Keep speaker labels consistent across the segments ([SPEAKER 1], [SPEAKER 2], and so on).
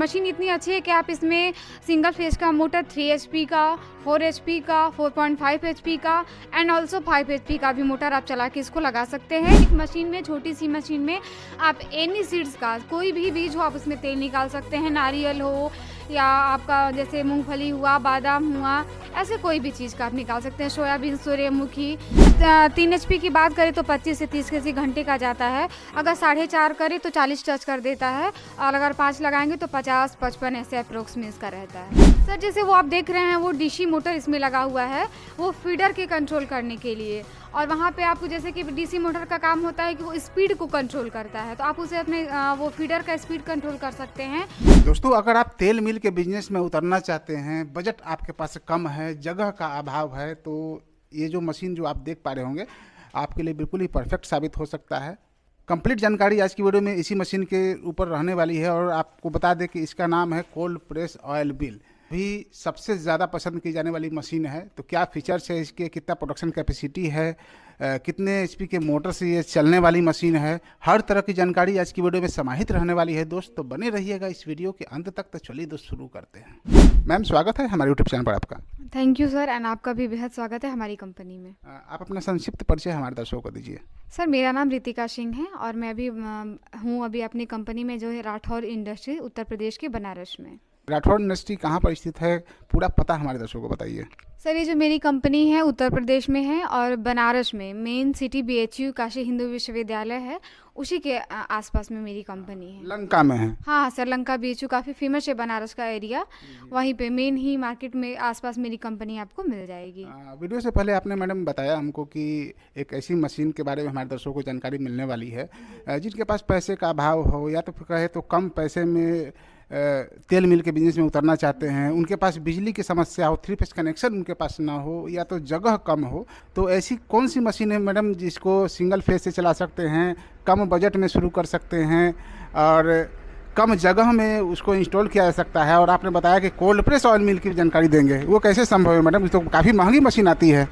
[SPEAKER 1] Machine इतनी अच्छी है कि आप इसमें सिंगल फेज का मोटर 3 HP का, 4 HP का, 4.5 HP का एंड ऑल्सो 5 HP का भी मोटर आप चला के इसको लगा सकते हैं। एक मशीन में, छोटी सी मशीन में आप एनी सीड्स का कोई भी बीज हो आप उसमें तेल निकाल सकते हैं। नारियल हो या आपका जैसे मूंगफली हुआ, बादाम हुआ, ऐसे कोई भी चीज़ का आप निकाल सकते हैं। सोयाबीन, सूर्यमुखी। 3 HP की बात करें तो 25 से 30 केजी घंटे का जाता है। अगर 4.5 करें तो 40 टच कर देता है और अगर 5 लगाएंगे तो 50-55 ऐसे अप्रोक्स में इसका रहता है। सर जैसे वो आप देख रहे हैं वो डीसी मोटर इसमें लगा हुआ है, वो फीडर के कंट्रोल करने के लिए। और वहाँ पे आपको जैसे कि डीसी मोटर का काम होता है कि वो स्पीड को कंट्रोल करता है, तो आप उसे अपने वो फीडर का स्पीड कंट्रोल कर सकते हैं।
[SPEAKER 2] दोस्तों, अगर आप तेल मिल के बिजनेस में उतरना चाहते हैं, बजट आपके पास कम है, जगह का अभाव है, तो ये जो मशीन जो आप देख पा रहे होंगे आपके लिए बिल्कुल ही परफेक्ट साबित हो सकता है। कंप्लीट जानकारी आज की वीडियो में इसी मशीन के ऊपर रहने वाली है और आपको बता दें कि इसका नाम है कोल्ड प्रेस ऑयल व्हील। भी सबसे ज़्यादा पसंद की जाने वाली मशीन है। तो क्या फीचर्स है इसके, कितना प्रोडक्शन कैपेसिटी है, कितने HP के मोटर से ये चलने वाली मशीन है, हर तरह की जानकारी आज की वीडियो में समाहित रहने वाली है। दोस्त तो बने रहिएगा इस वीडियो के अंत तक। तो चलिए दोस्त शुरू करते हैं। मैम, स्वागत है हमारे यूट्यूब चैनल पर आपका।
[SPEAKER 1] थैंक यू सर, एंड आपका भी बेहद स्वागत है हमारी कंपनी में।
[SPEAKER 2] आप अपना संक्षिप्त परिचय हमारे दर्शकों को दीजिए।
[SPEAKER 1] सर मेरा नाम रितिका सिंह है और मैं अभी हूँ अपनी कंपनी में जो है राठौर इंडस्ट्री, उत्तर प्रदेश के बनारस में।
[SPEAKER 2] राठौर इंडस्ट्री कहाँ पर स्थित है, पूरा पता हमारे दर्शकों को बताइए।
[SPEAKER 1] सर ये जो मेरी कंपनी है उत्तर प्रदेश में है और बनारस में main city BHU Kashi Hindu विश्वविद्यालय है, उसी के आसपास में मेरी कंपनी है।
[SPEAKER 2] लंका में है?
[SPEAKER 1] हाँ सर, लंका BHU काफ़ी फेमस है बनारस का एरिया, वहीं पे मेन ही मार्केट में आसपास मेरी कंपनी आपको मिल जाएगी।
[SPEAKER 2] वीडियो से पहले आपने मैडम बताया हमको कि एक ऐसी मशीन के बारे में हमारे दर्शकों को जानकारी मिलने वाली है जिनके पास पैसे का अभाव हो या तो कहे तो कम पैसे में तेल मिल के बिजनेस में उतरना चाहते हैं, उनके पास बिजली की समस्या हो, 3 फेज कनेक्शन उनके पास ना हो या तो जगह कम हो, तो ऐसी कौन सी मशीन है मैडम जिसको सिंगल फेज से चला सकते हैं, कम बजट में शुरू कर सकते हैं और कम जगह में उसको इंस्टॉल किया जा सकता है? और आपने बताया कि कोल्ड प्रेस ऑयल मिल की जानकारी देंगे, वो कैसे संभव है मैडम? तो काफ़ी महंगी मशीन आती है।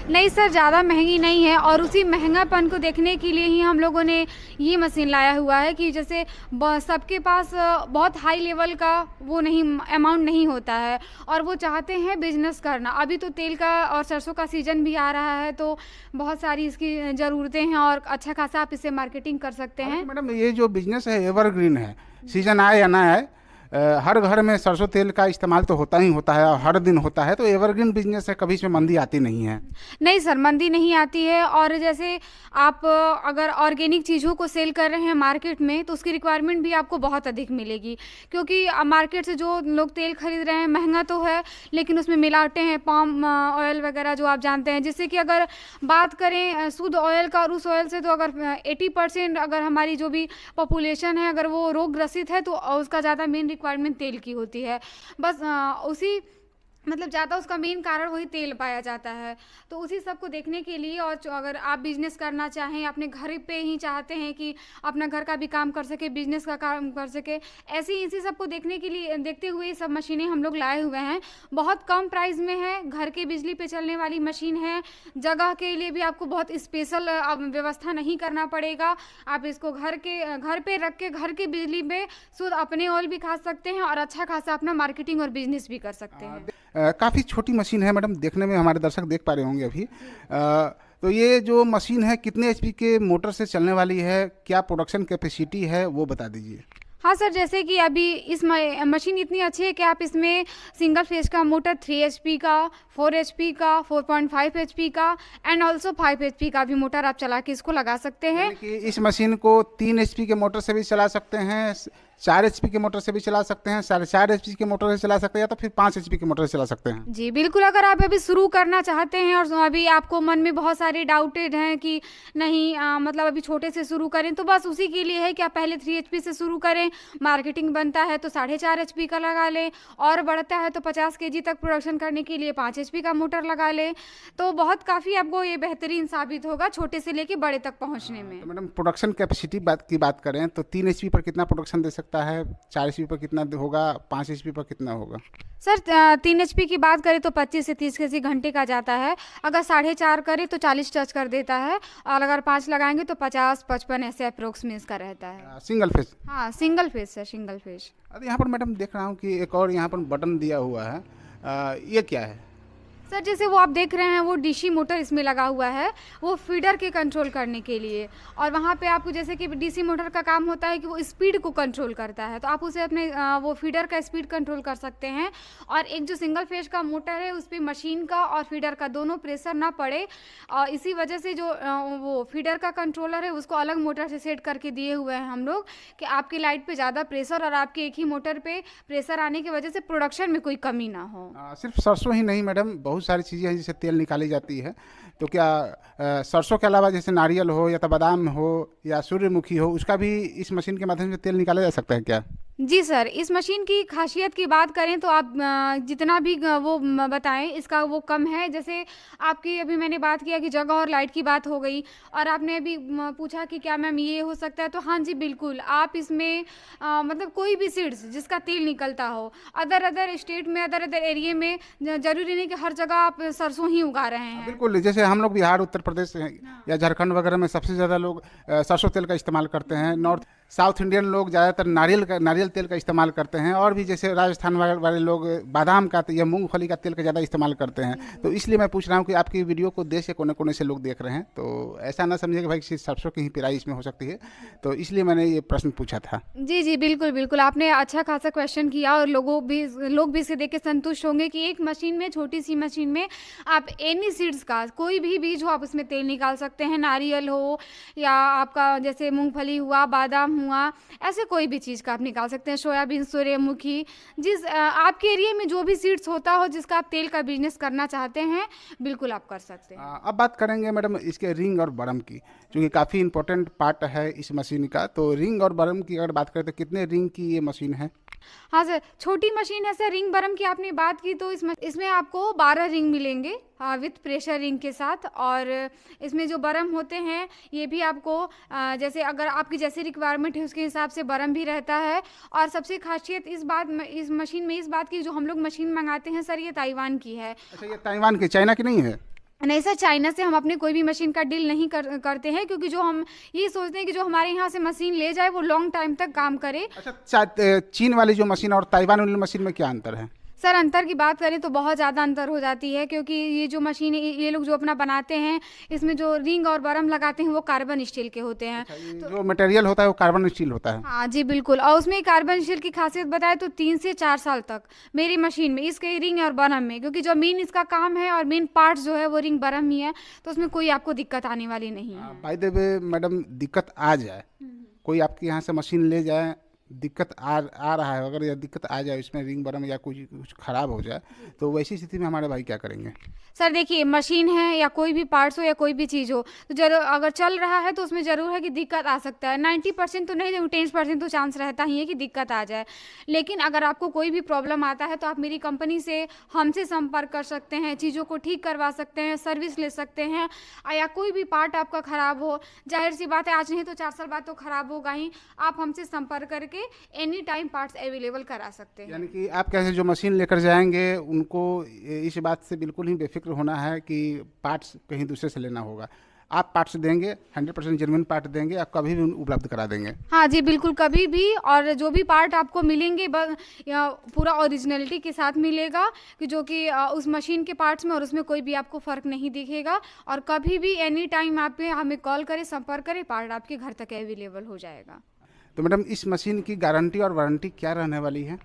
[SPEAKER 1] नहीं सर, ज़्यादा महंगी नहीं है और उसी महंगापन को देखने के लिए ही हम लोगों ने ये मशीन लाया हुआ है कि जैसे सबके पास बहुत हाई लेवल का वो नहीं अमाउंट नहीं होता है और वो चाहते हैं बिजनेस करना। अभी तो तेल का और सरसों का सीज़न भी आ रहा है, तो बहुत सारी इसकी ज़रूरतें हैं और अच्छा खासा आप इससे मार्केटिंग कर सकते हैं।
[SPEAKER 2] मैडम, ये जो बिजनेस है एवरग्रीन है, सीजन आए या ना आए हर घर में सरसों तेल का इस्तेमाल तो होता ही होता है और हर दिन होता है, तो एवरग्रीन बिजनेस है, कभी इसमें मंदी आती नहीं है।
[SPEAKER 1] नहीं सर, मंदी नहीं आती है। और जैसे आप अगर ऑर्गेनिक चीज़ों को सेल कर रहे हैं मार्केट में तो उसकी रिक्वायरमेंट भी आपको बहुत अधिक मिलेगी, क्योंकि मार्केट से जो लोग तेल खरीद रहे हैं महंगा तो है लेकिन उसमें मिलावटें हैं, पाम ऑयल वगैरह जो आप जानते हैं, जिससे कि अगर बात करें शुद्ध ऑयल का और उस ऑयल से तो अगर 80% अगर हमारी जो भी पॉपुलेशन है अगर वो रोग ग्रसित है तो उसका ज़्यादा मेन रिक्वायरमेंट तेल की होती है। बस उसी मतलब ज़्यादा उसका मेन कारण वही तेल पाया जाता है। तो उसी सब को देखने के लिए और अगर आप बिज़नेस करना चाहें, अपने घर पे ही चाहते हैं कि अपना घर का भी काम कर सके, बिज़नेस का काम कर सके, इसी सब को देखने के लिए देखते हुए ये सब मशीनें हम लोग लाए हुए हैं। बहुत कम प्राइस में है, घर के बिजली पे चलने वाली मशीन है। जगह के लिए भी आपको बहुत स्पेशल व्यवस्था नहीं करना पड़ेगा। आप इसको घर पे रख के घर के बिजली पे शुद्ध अपने ऑयल भी खा सकते हैं और अच्छा खासा अपना मार्केटिंग और बिजनेस भी कर सकते हैं।
[SPEAKER 2] काफ़ी छोटी मशीन है मैडम, देखने में हमारे दर्शक देख पा रहे होंगे अभी। तो ये जो मशीन है कितने HP के मोटर से चलने वाली है, क्या प्रोडक्शन कैपेसिटी है, वो बता दीजिए।
[SPEAKER 1] हाँ सर, जैसे कि अभी इस मशीन इतनी अच्छी है कि आप इसमें सिंगल फेज का मोटर 3 HP का, 4 HP का, 4.5 HP का एंड ऑल्सो 5 HP का भी मोटर आप चला के इसको लगा सकते हैं।
[SPEAKER 2] कि इस मशीन को 3 HP के मोटर से भी चला सकते हैं, 4 HP के मोटर से भी चला सकते हैं, 4.5 HP के मोटर से चला सकते हैं या तो फिर 5 HP के मोटर से चला सकते हैं?
[SPEAKER 1] जी बिल्कुल, अगर आप अभी शुरू करना चाहते हैं और अभी आपको मन में बहुत सारे डाउटेड हैं कि नहीं मतलब अभी छोटे से शुरू करें, तो बस उसी के लिए है कि आप पहले 3 HP से शुरू करें। मार्केटिंग बनता है तो 4.5 HP का लगा लें और बढ़ता है तो 50 kg तक प्रोडक्शन करने के लिए 5 HP का मोटर लगा लें, तो बहुत काफ़ी आपको ये बेहतरीन साबित होगा छोटे से लेके बड़े तक पहुँचने में।
[SPEAKER 2] तो मैडम, प्रोडक्शन कैपेसिटी की बात करें तो 3 HP पर कितना प्रोडक्शन दे सकते सकता है? 4 एचपी पर कितना होगा, 5 एचपी पर कितना होगा?
[SPEAKER 1] सर 3 एचपी की बात करें तो 25 से 30 केजी घंटे का जाता है। अगर 4.5 करें तो 40 टच कर देता है, और अगर 5 लगाएंगे तो 50-55 ऐसे अप्रोक्स में इसका रहता है।
[SPEAKER 2] Single phase?
[SPEAKER 1] हाँ, single phase sir, single phase.
[SPEAKER 2] अरे यहाँ पर मैडम देख रहा हूँ कि एक और यहाँ पर बटन दिया हुआ है, ये क्या है?
[SPEAKER 1] सर जैसे वो आप देख रहे हैं, वो डीसी मोटर इसमें लगा हुआ है, वो फीडर के कंट्रोल करने के लिए। और वहाँ पे आपको जैसे कि डीसी मोटर का काम होता है कि वो स्पीड को कंट्रोल करता है, तो आप उसे अपने वो फीडर का स्पीड कंट्रोल कर सकते हैं। और एक जो सिंगल फेज का मोटर है, उस पर मशीन का और फीडर का दोनों प्रेशर ना पड़े, और इसी वजह से जो वो फीडर का कंट्रोलर है उसको अलग मोटर से सेट करके दिए हुए हैं हम लोग, कि आपकी लाइट पे ज़्यादा प्रेशर और आपके एक ही मोटर पे प्रेशर आने की वजह से प्रोडक्शन में कोई कमी ना हो।
[SPEAKER 2] सिर्फ सरसों ही नहीं मैडम, बहुत सारी चीज़ें हैं जिससे तेल निकाली जाती है। तो क्या सरसों के अलावा जैसे नारियल हो या तो बादाम हो या सूर्यमुखी हो, उसका भी इस मशीन के माध्यम से तेल निकाला जा सकता है क्या?
[SPEAKER 1] जी सर, इस मशीन की खासियत की बात करें तो आप जितना भी बताएं, इसका वो कम है। जैसे आपकी अभी मैंने बात किया कि जगह और लाइट की बात हो गई, और आपने अभी पूछा कि क्या मैम ये हो सकता है, तो हाँ जी बिल्कुल, आप इसमें मतलब कोई भी सीड्स जिसका तेल निकलता हो, अदर स्टेट में, अदर एरिया में, जरूरी नहीं कि हर जगह आप सरसों ही उगा रहे हैं।
[SPEAKER 2] बिल्कुल, जैसे हम लोग बिहार, उत्तर प्रदेश या झारखंड वगैरह में सबसे ज़्यादा लोग सरसों तेल का इस्तेमाल करते हैं। नॉर्थ साउथ इंडियन लोग ज़्यादातर नारियल तेल का इस्तेमाल करते हैं, और भी जैसे राजस्थान वाले लोग बादाम का या मूंगफली का तेल का ज़्यादा इस्तेमाल करते हैं। तो इसलिए मैं पूछ रहा हूँ कि आपकी वीडियो को देश के कोने कोने से लोग देख रहे हैं, तो ऐसा ना समझिए कि भाई सिर्फ सरसों की ही पिराई इसमें हो सकती है। तो इसलिए मैंने ये प्रश्न पूछा था।
[SPEAKER 1] जी जी बिल्कुल बिल्कुल, आपने अच्छा खासा क्वेश्चन किया, और लोग भी इसे देख के संतुष्ट होंगे कि एक मशीन में, छोटी सी मशीन में आप एनी सीड्स का कोई भी बीज हो, आप उसमें तेल निकाल सकते हैं। नारियल हो या आपका जैसे मूंगफली हुआ, बादाम हुआ, ऐसे कोई भी चीज़ का आप निकाल सकते हैं। सोयाबीन, सूर्यमुखी, जिस आपके एरिया में जो भी सीड्स होता हो, जिसका आप तेल का बिजनेस करना चाहते हैं, बिल्कुल आप कर सकते हैं।
[SPEAKER 2] अब बात करेंगे मैडम इसके रिंग और बरम की, क्योंकि काफ़ी इंपॉर्टेंट पार्ट है इस मशीन का। तो रिंग और बरम की अगर बात करें तो कितने रिंग की ये मशीन है?
[SPEAKER 1] हाँ सर, छोटी मशीन है सर। रिंग बरम की आपने बात की तो इसमें आपको 12 रिंग मिलेंगे, हाँ, विथ प्रेशर रिंग के साथ। और इसमें जो बरम होते हैं ये भी आपको जैसे अगर आपकी जैसी रिक्वायरमेंट है उसके हिसाब से बरम भी रहता है। और सबसे खासियत इस मशीन में इस बात की, जो हम लोग मशीन मंगाते हैं सर, ये ताइवान की है।
[SPEAKER 2] अच्छा, ये ताइवान की, चाइना की नहीं है?
[SPEAKER 1] नहीं सर, चाइना से हम अपने कोई भी मशीन का डील नहीं करते हैं, क्योंकि जो हम ये सोचते हैं कि जो हमारे यहाँ से मशीन ले जाए वो लॉन्ग टाइम तक काम करे।
[SPEAKER 2] अच्छा, चीन वाली जो मशीन और ताइवान वाली मशीन में क्या अंतर है?
[SPEAKER 1] सर अंतर की बात करें तो बहुत ज़्यादा अंतर हो जाती है, क्योंकि ये जो मशीन ये लोग जो अपना बनाते हैं, इसमें जो रिंग और बरम लगाते हैं वो कार्बन स्टील के होते हैं।
[SPEAKER 2] तो जो मटेरियल होता है वो कार्बन स्टील होता है?
[SPEAKER 1] हाँ जी बिल्कुल, और उसमें कार्बन स्टील की खासियत बताए तो 3 से 4 साल तक मेरी मशीन में, इसके रिंग और बरम में, क्योंकि जो मेन इसका काम है और मेन पार्ट जो है वो रिंग बरम ही है, तो उसमें कोई आपको दिक्कत आने वाली नहीं है।
[SPEAKER 2] बाय द वे मैडम, दिक्कत आ जाए, कोई आपके यहाँ से मशीन ले जाए, दिक्कत आ रहा है, अगर यह दिक्कत आ जाए इसमें रिंग बरम या कुछ ख़राब हो जाए, तो वैसी स्थिति में हमारे भाई क्या करेंगे?
[SPEAKER 1] सर देखिए, मशीन है या कोई भी पार्ट्स हो या कोई भी चीज़ हो, तो जरूर अगर चल रहा है तो उसमें ज़रूर है कि दिक्कत आ सकता है। 90% तो नहीं, 10% तो चांस रहता ही है कि दिक्कत आ जाए। लेकिन अगर आपको कोई भी प्रॉब्लम आता है तो आप मेरी कंपनी से, हमसे संपर्क कर सकते हैं, चीज़ों को ठीक करवा सकते हैं, सर्विस ले सकते हैं। या कोई भी पार्ट आपका ख़राब हो, जाहिर सी बात है आज नहीं तो 4 साल बाद तो ख़राब होगा ही, आप हमसे संपर्क करके एनी टाइम पार्ट्स अवेलेबल करा सकते हैं।
[SPEAKER 2] यानी कि आप कैसे जो मशीन लेकर जाएंगे उनको इस बात से बिल्कुल ही बेफिक्र होना है कि पार्ट्स कहीं दूसरे से लेना होगा। आप पार्ट्स देंगे, 100% जेन्युइन पार्ट देंगे, आप कभी भी उपलब्ध करा देंगे?
[SPEAKER 1] हाँ जी बिल्कुल, कभी भी। और जो भी पार्ट आपको मिलेंगे या पूरा ओरिजिनलिटी के साथ मिलेगा, कि जो कि उस मशीन के पार्ट्स में और उसमें कोई भी आपको फ़र्क नहीं दिखेगा। और कभी भी एनी टाइम आप हमें कॉल करें, संपर्क करें, पार्ट आपके घर तक अवेलेबल हो जाएगा।
[SPEAKER 2] तो मैडम इस मशीन की गारंटी और वारंटी क्या रहने वाली है?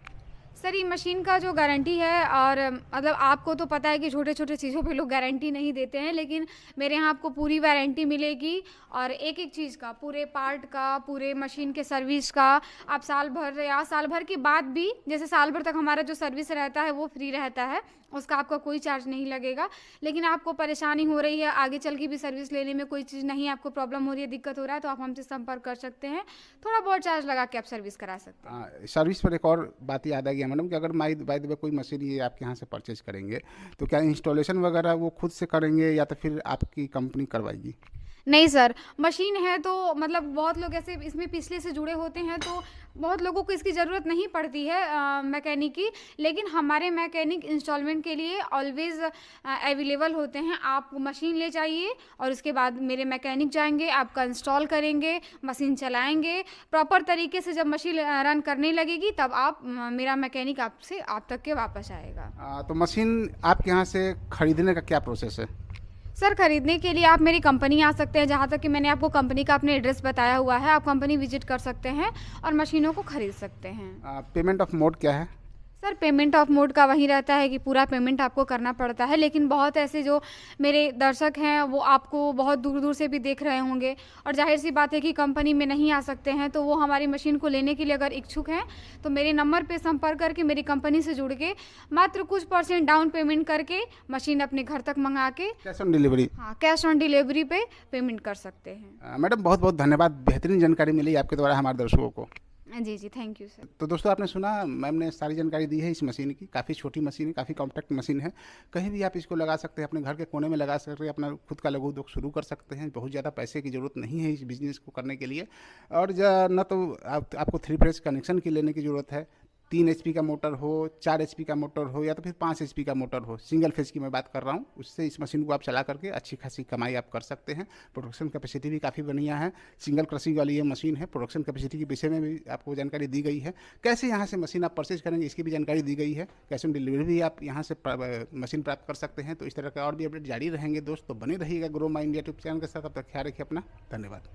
[SPEAKER 1] सर ये मशीन का जो गारंटी है, और मतलब आपको तो पता है कि छोटे छोटे चीज़ों पे लोग गारंटी नहीं देते हैं, लेकिन मेरे यहाँ आपको पूरी वारंटी मिलेगी। और एक एक चीज़ का, पूरे पार्ट का, पूरे मशीन के सर्विस का, आप साल भर या साल भर के बाद भी, जैसे साल भर तक हमारा जो सर्विस रहता है वो फ्री रहता है, उसका आपका कोई चार्ज नहीं लगेगा। लेकिन आपको परेशानी हो रही है, आगे चल के भी सर्विस लेने में कोई चीज़ नहीं, आपको प्रॉब्लम हो रही है, दिक्कत हो रहा है, तो आप हमसे संपर्क कर सकते हैं। थोड़ा बहुत चार्ज लगा के आप सर्विस करा सकते हैं।
[SPEAKER 2] सर्विस पर एक और बात याद आ गया मैडम, कि अगर बाय द वे कोई मशीन ये आपके यहाँ से परचेज करेंगे, तो क्या इंस्टॉलेशन वगैरह वो खुद से करेंगे या तो फिर आपकी कंपनी करवाएगी?
[SPEAKER 1] नहीं सर, मशीन है तो मतलब बहुत लोग ऐसे इसमें पिछले से जुड़े होते हैं, तो बहुत लोगों को इसकी ज़रूरत नहीं पड़ती है मैकेनिक की। लेकिन हमारे मैकेनिक इंस्टॉलमेंट के लिए ऑलवेज़ अवेलेबल होते हैं। आप मशीन ले जाइए और उसके बाद मेरे मैकेनिक जाएँगे, आपका इंस्टॉल करेंगे, मशीन चलाएँगे। प्रॉपर तरीके से जब मशीन रन करने लगेगी तब मेरा मैकेनिक आपसे आप तक के वापस आएगा।
[SPEAKER 2] तो मशीन आपके यहाँ से खरीदने का क्या प्रोसेस है?
[SPEAKER 1] सर, खरीदने के लिए आप मेरी कंपनी आ सकते हैं, जहाँ तक कि मैंने आपको कंपनी का अपने एड्रेस बताया हुआ है। आप कंपनी विज़िट कर सकते हैं और मशीनों को खरीद सकते हैं।
[SPEAKER 2] पेमेंट ऑफ मोड क्या है?
[SPEAKER 1] सर, पेमेंट ऑफ मोड का वही रहता है कि पूरा पेमेंट आपको करना पड़ता है, लेकिन बहुत ऐसे जो मेरे दर्शक हैं वो आपको बहुत दूर-दूर से भी देख रहे होंगे और ज़ाहिर-सी बात है कि कंपनी में नहीं आ सकते हैं, तो वो हमारी मशीन को लेने के लिए अगर इच्छुक हैं, तो मेरे नंबर पे संपर्क करके मेरी कंपनी से जुड़ के मात्र कुछ % डाउन पेमेंट करके मशीन अपने घर तक मँगा के
[SPEAKER 2] कैश ऑन डिलीवरी?
[SPEAKER 1] हाँ, कैश ऑन डिलीवरी पे पेमेंट कर सकते हैं।
[SPEAKER 2] मैडम बहुत बहुत धन्यवाद, बेहतरीन जानकारी मिली आपके द्वारा हमारे दर्शकों को।
[SPEAKER 1] जी, जी, थैंक यू सर।
[SPEAKER 2] तो दोस्तों आपने सुना, मैम ने सारी जानकारी दी है इस मशीन की। काफ़ी छोटी मशीन है, काफ़ी कॉम्पैक्ट मशीन है। कहीं भी आप इसको लगा सकते हैं, अपने घर के कोने में लगा सकते हैं, अपना खुद का लघु उद्योग शुरू कर सकते हैं। बहुत ज़्यादा पैसे की ज़रूरत नहीं है इस बिज़नेस को करने के लिए। और न तो आपको 3 फेज़ कनेक्शन की लेने की ज़रूरत है। 3 एचपी का मोटर हो, 4 एचपी का मोटर हो या तो फिर 5 एचपी का मोटर हो, सिंगल फेज़ की मैं बात कर रहा हूँ। उससे इस मशीन को आप चला करके अच्छी खासी कमाई आप कर सकते हैं। प्रोडक्शन कैपेसिटी भी काफ़ी बढ़िया है। सिंगल क्रशिंग वाली ये मशीन है। प्रोडक्शन कैपेसिटी के विषय में भी आपको जानकारी दी गई है। कैसे यहाँ से मशीन आप परचेज करेंगे इसकी भी जानकारी दी गई है। कैश ऑन डिलीवरी भी आप यहाँ से मशीन प्राप्त कर सकते हैं। तो इस तरह का और भी अपडेट जारी रहेंगे दोस्त, तो बने रहिएगा grow my India YouTube channel के साथ। अब तक ख्याल रखिए अपना। धन्यवाद।